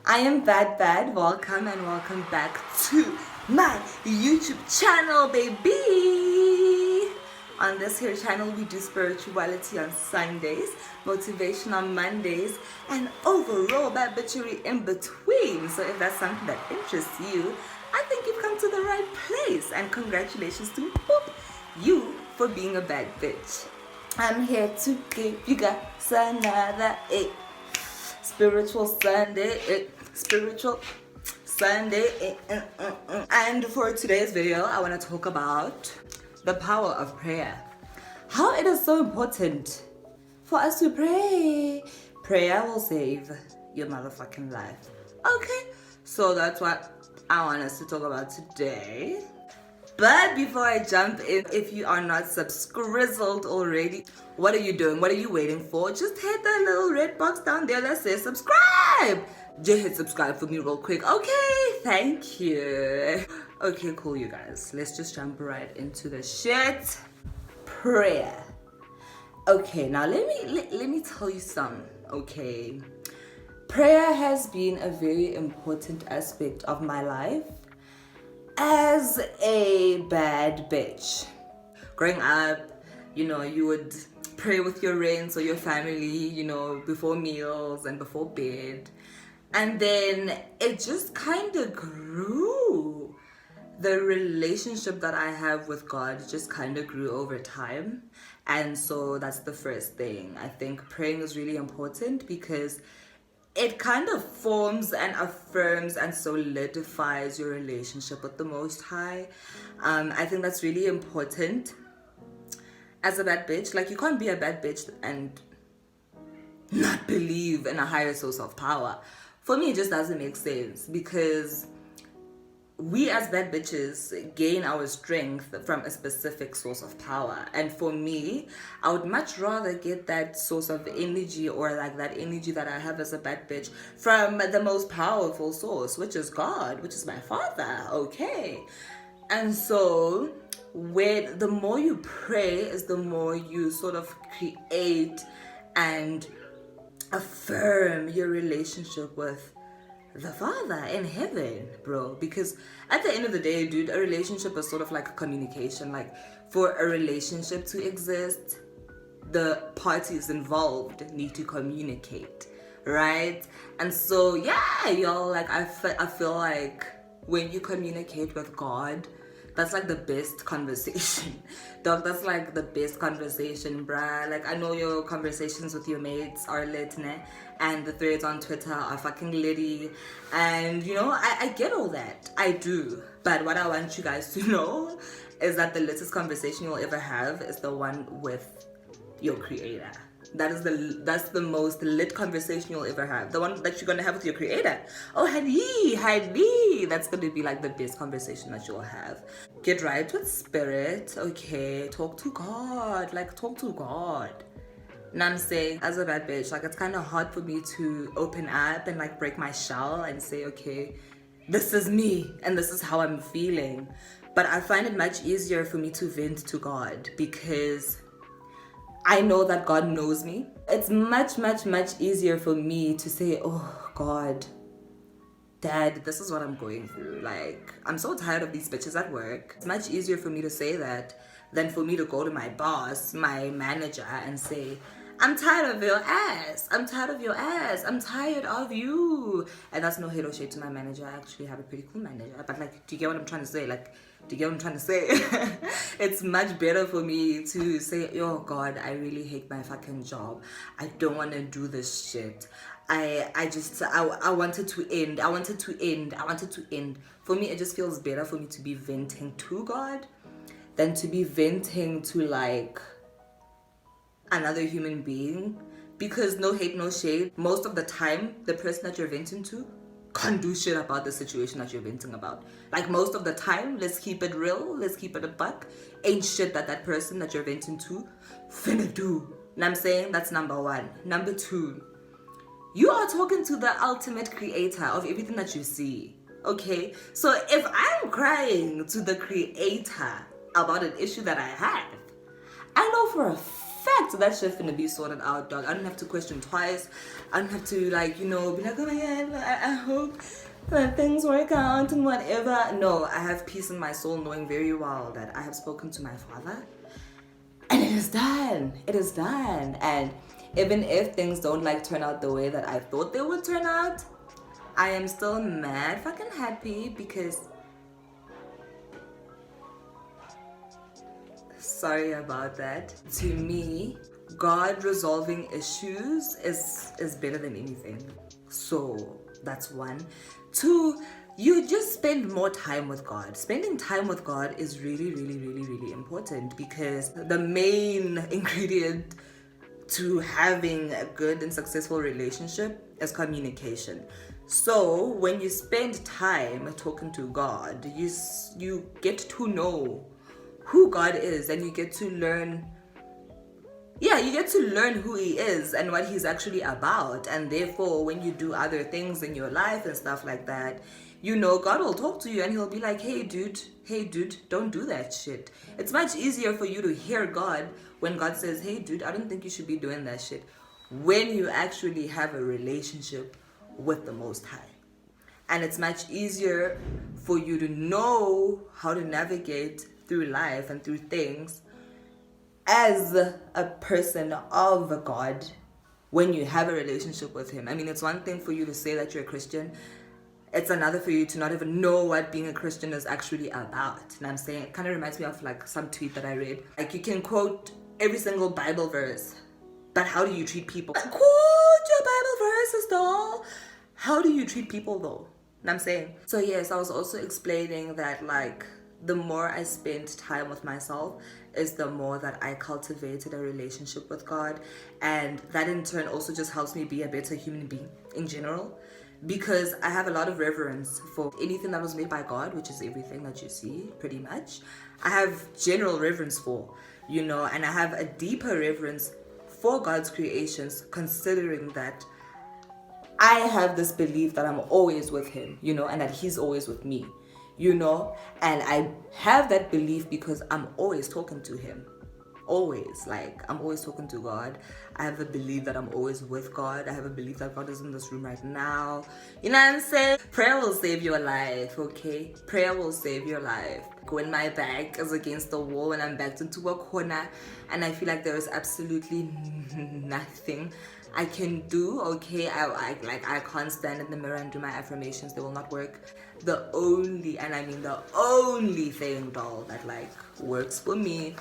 I am Bad. Welcome and welcome back to my YouTube channel, baby. On this here channel, we do spirituality on Sundays, motivation on Mondays, and overall bad bitchery in between. So if that's something that interests you, I think you've come to the right place. And congratulations to you for being a bad bitch. I'm here to give you guys another spiritual Sunday, spiritual Sunday. And for today's video, I want to talk about the power of prayer. How it is so important for us to pray. Prayer will save your motherfucking life. Okay, so that's what I want us to talk about today. But before I jump in, if you are not subscrizzled already, what are you doing? What are you waiting for? Just hit that little red box down there that says subscribe. Just hit subscribe for me real quick. Okay, thank you. Okay, cool, you guys. Let's just jump right into the shit. Prayer. Okay, now let me tell you something. Okay, prayer has been a very important aspect of my life as a bad bitch. Growing up, you would pray with your friends or your family, before meals and before bed. And then it just kind of grew. The relationship that I have with God just kind of grew over time. And so that's the first thing. I think praying is really important because it kind of forms and affirms and solidifies your relationship with the Most High. I think that's really important as a bad bitch. Like, you can't be a bad bitch and not believe in a higher source of power. For me, it just doesn't make sense because we as bad bitches gain our strength from a specific source of power. And for me, I would much rather get that source of energy, or like that energy that I have as a bad bitch, from the most powerful source, which is God, which is my Father. Okay. And so when the more you pray is the more you sort of create and affirm your relationship with the Father in heaven, bro. Because at the end of the day, dude, a relationship is sort of like a communication. Like, for a relationship to exist, the parties involved need to communicate, right? And so yeah, y'all, like I feel like when you communicate with God, that's like the best conversation. Dog, that's like the best conversation, bruh. Like, I know your conversations with your mates are lit, ne? And the threads on Twitter are fucking litty. And, I get all that. I do. But what I want you guys to know is that the latest conversation you'll ever have is the one with your creator. That's the most lit conversation you'll ever have. The one that you're gonna have with your creator. Oh, Heeeyyyy. That's gonna be like the best conversation that you'll have. Get right with spirit, okay? Talk to God. Like, talk to God. And I'm saying, as a bad bitch, like, it's kind of hard for me to open up and like break my shell and say, okay, this is me and this is how I'm feeling. But I find it much easier for me to vent to God because I know that God knows me. It's much easier for me to say, oh God, Dad, this is what I'm going through. Like, I'm so tired of these bitches at work. It's much easier for me to say that than for me to go to my boss, my manager, and say, I'm tired of your ass. I'm tired of your ass. I'm tired of you. And that's no hate or shade to my manager. I actually have a pretty cool manager. But like, do you get what I'm trying to say? Like, do you get what I'm trying to say? It's much better for me to say, oh God, I really hate my fucking job. I don't want to do this shit. I wanted to end. I wanted to end. For me, it just feels better for me to be venting to God than to be venting to like another human being. Because no hate, no shade, most of the time, the person that you're venting to can't do shit about the situation that you're venting about. Like, most of the time, let's keep it real, let's keep it a buck, ain't shit that person that you're venting to finna do. And I'm saying that's number one. Number two, you are talking to the ultimate creator of everything that you see, okay? So if I'm crying to the creator about an issue that I have, I know for a fact that shit finna be sorted out, dog. I don't have to question twice. I don't have to, like, you know, be like, oh my god, I hope that things work out and whatever. No, I have peace in my soul, knowing very well that I have spoken to my Father, and it is done. It is done. And even if things don't like turn out the way that I thought they would turn out, I am still mad fucking happy because, sorry about that. To me, God resolving issues is better than anything. So that's one. Two, you just spend more time with God. Spending time with God is really, really, really, really important, because the main ingredient to having a good and successful relationship is communication. So when you spend time talking to God, you get to know who God is, and you get to learn who he is and what he's actually about. And therefore, when you do other things in your life and stuff like that, you know, God will talk to you and he'll be like, hey dude, don't do that shit. It's much easier for you to hear God when God says, hey dude, I don't think you should be doing that shit, when you actually have a relationship with the Most High. And it's much easier for you to know how to navigate through life and through things as a person of God when you have a relationship with him. I mean, it's one thing for you to say that you're a Christian. It's another for you to not even know what being a Christian is actually about. And I'm saying, it kind of reminds me of like some tweet that I read. Like, you can quote every single Bible verse, but how do you treat people? Quote your Bible verses, though. How do you treat people, though? And I'm saying. So yes, I was also explaining that, like, the more I spent time with myself is the more that I cultivated a relationship with God. And that in turn also just helps me be a better human being in general, because I have a lot of reverence for anything that was made by God, which is everything that you see pretty much. I have general reverence for, you know, and I have a deeper reverence for God's creations, considering that I have this belief that I'm always with him, you know, and that he's always with me, you know. And I have that belief because I'm always talking to him. Always. Like, I'm always talking to God. I have a belief that I'm always with God. I have a belief that God is in this room right now. You know what I'm saying? Prayer will save your life, okay? Prayer will save your life. When my back is against the wall and I'm backed into a corner and I feel like there is absolutely nothing I can do, okay? I can't stand in the mirror and do my affirmations. They will not work. The only, and I mean the only thing, doll, that like works for me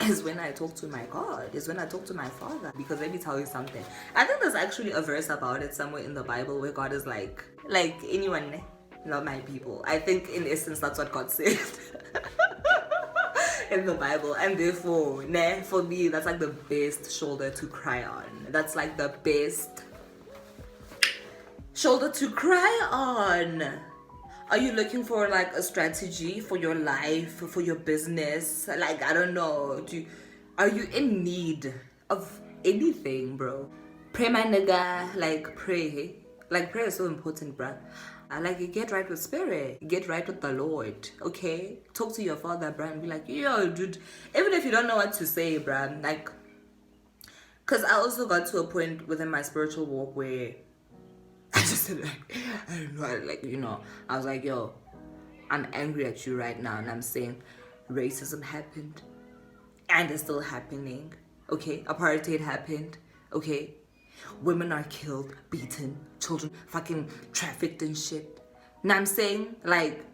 is when I talk to my God, is when I talk to my Father. Because let me tell you something. I think there's actually a verse about it somewhere in the Bible where God is like anyone, not my people. I think in essence that's what God said in the Bible. And therefore, for me, that's like the best shoulder to cry on. That's like the best shoulder to cry on. Are you looking for like a strategy for your life, for your business? Like, I don't know. Are you in need of anything, bro? Pray, my nigga. Like, pray. Like, prayer is so important, bruh. Like, you get right with spirit. Get right with the Lord, okay? Talk to your Father, bruh, and be like, yo, dude. Even if you don't know what to say, bruh. Like, because I also got to a point within my spiritual walk where I just said, like, I don't know, like, you know, I was like, yo, I'm angry at you right now, and I'm saying racism happened, and it's still happening, okay? Apartheid happened, okay? Women are killed, beaten, children fucking trafficked and shit. And I'm saying, like,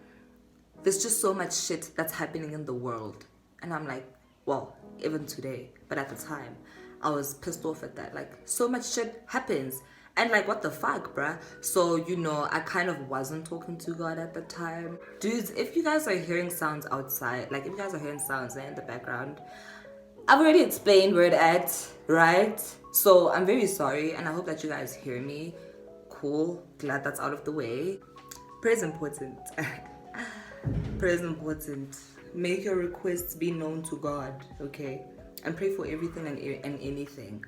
there's just so much shit that's happening in the world, and I'm like, well, even today, but at the time, I was pissed off at that. Like, so much shit happens. And like, what the fuck, bruh? So, you know, I kind of wasn't talking to God at the time. Dudes, if you guys are hearing sounds outside, like if you guys are hearing sounds in the background, I've already explained where it's at, right? So I'm very sorry, and I hope that you guys hear me. Cool, glad that's out of the way. Prayer is important. Prayer is important. Make your requests be known to God, okay? And pray for everything and anything.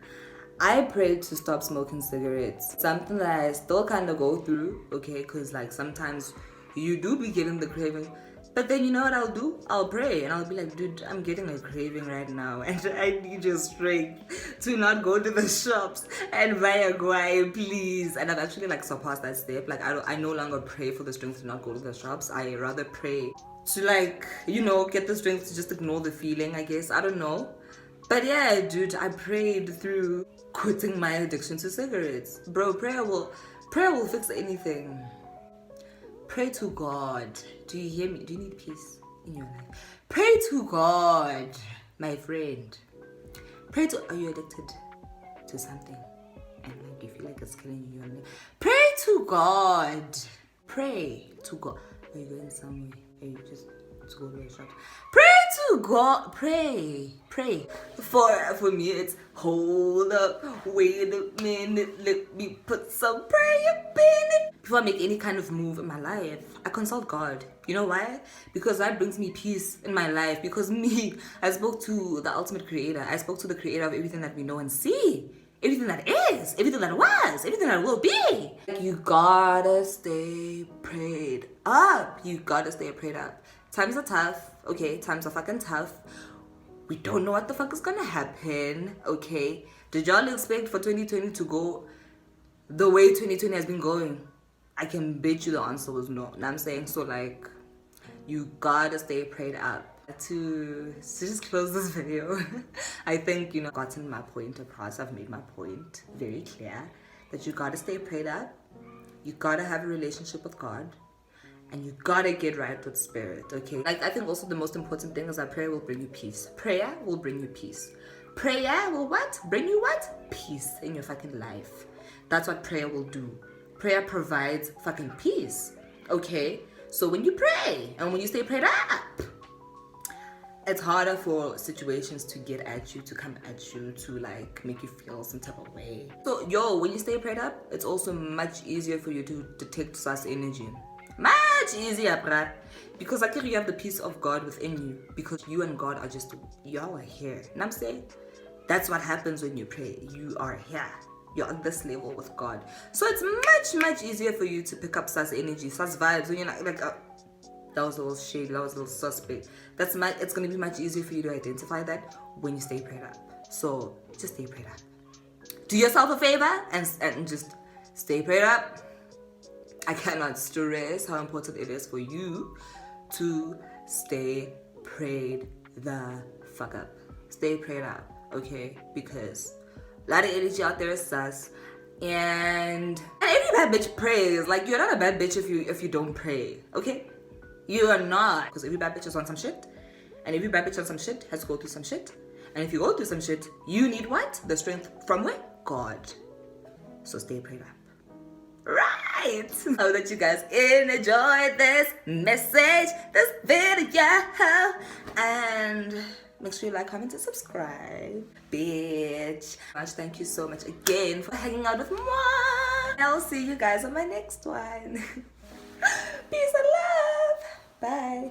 I prayed to stop smoking cigarettes. Something that I still kind of go through, okay? Because like sometimes you do be getting the craving. But then you know what I'll do? I'll pray and I'll be like, dude, I'm getting a craving right now and I need your strength to not go to the shops and buy a guai, please. And I've actually like surpassed that step. Like I no longer pray for the strength to not go to the shops. I rather pray to like, you know, get the strength to just ignore the feeling, I guess. I don't know. But yeah, dude, I prayed through quitting my addiction to cigarettes. Bro, prayer will fix anything. Pray to God. Do you hear me? Do you need peace in your life? Pray to God, my friend. Pray to. Are you addicted to something and like you feel like it's killing you? Pray to God. Pray to God. Are you going somewhere? Are you just to go to a shop? Pray to God. Pray. For me, it's hold up. Wait a minute. Let me put some prayer in it. Before I make any kind of move in my life, I consult God. You know why? Because that brings me peace in my life. Because I spoke to the ultimate creator. I spoke to the creator of everything that we know and see. Everything that is, everything that was, everything that will be. You gotta stay prayed up. You gotta stay prayed up. Times are tough, okay? Times are fucking tough. We don't know what the fuck is gonna happen, okay? Did y'all expect for 2020 to go the way 2020 has been going? I can bet you the answer was no. And I'm saying, so like, you gotta stay prayed up. To just close this video, I think, you know, gotten my point across. I've made my point very clear that you gotta stay prayed up, you gotta have a relationship with God, and you gotta get right with spirit, okay? Like, I think also the most important thing is that prayer will bring you peace. Prayer will bring you peace. Prayer will what? Bring you what? Peace in your fucking life. That's what prayer will do. Prayer provides fucking peace, okay? So when you pray and when you stay prayed up, it's harder for situations to get at you, to come at you, to like make you feel some type of way. So when you stay prayed up, it's also much easier for you to detect sus energy. Much easier, bruh. Because like you have the peace of God within you. Because you and God are just, y'all are here. And I'm saying, that's what happens when you pray. You are here. You're on this level with God. So it's much easier for you to pick up sus energy, sus vibes. When you're not like, that was a little shady, that was a little suspect. It's gonna be much easier for you to identify that when you stay prayed up. So just stay prayed up. Do yourself a favor and just stay prayed up. I cannot stress how important it is for you to stay prayed the fuck up. Stay prayed up, okay? Because a lot of energy out there is sus. And every bad bitch prays. Like, you're not a bad bitch if you don't pray, okay? You are not. Because every bad bitch is on some shit. And every bad bitch on some shit has to go through some shit. And if you go through some shit, you need what? The strength from where? God. So stay prayed up. Right. I hope that you guys enjoyed this message, this video. And make sure you like, comment, and subscribe. Bitch. Thank you so much again for hanging out with me. I'll see you guys on my next one. Peace and love. Bye.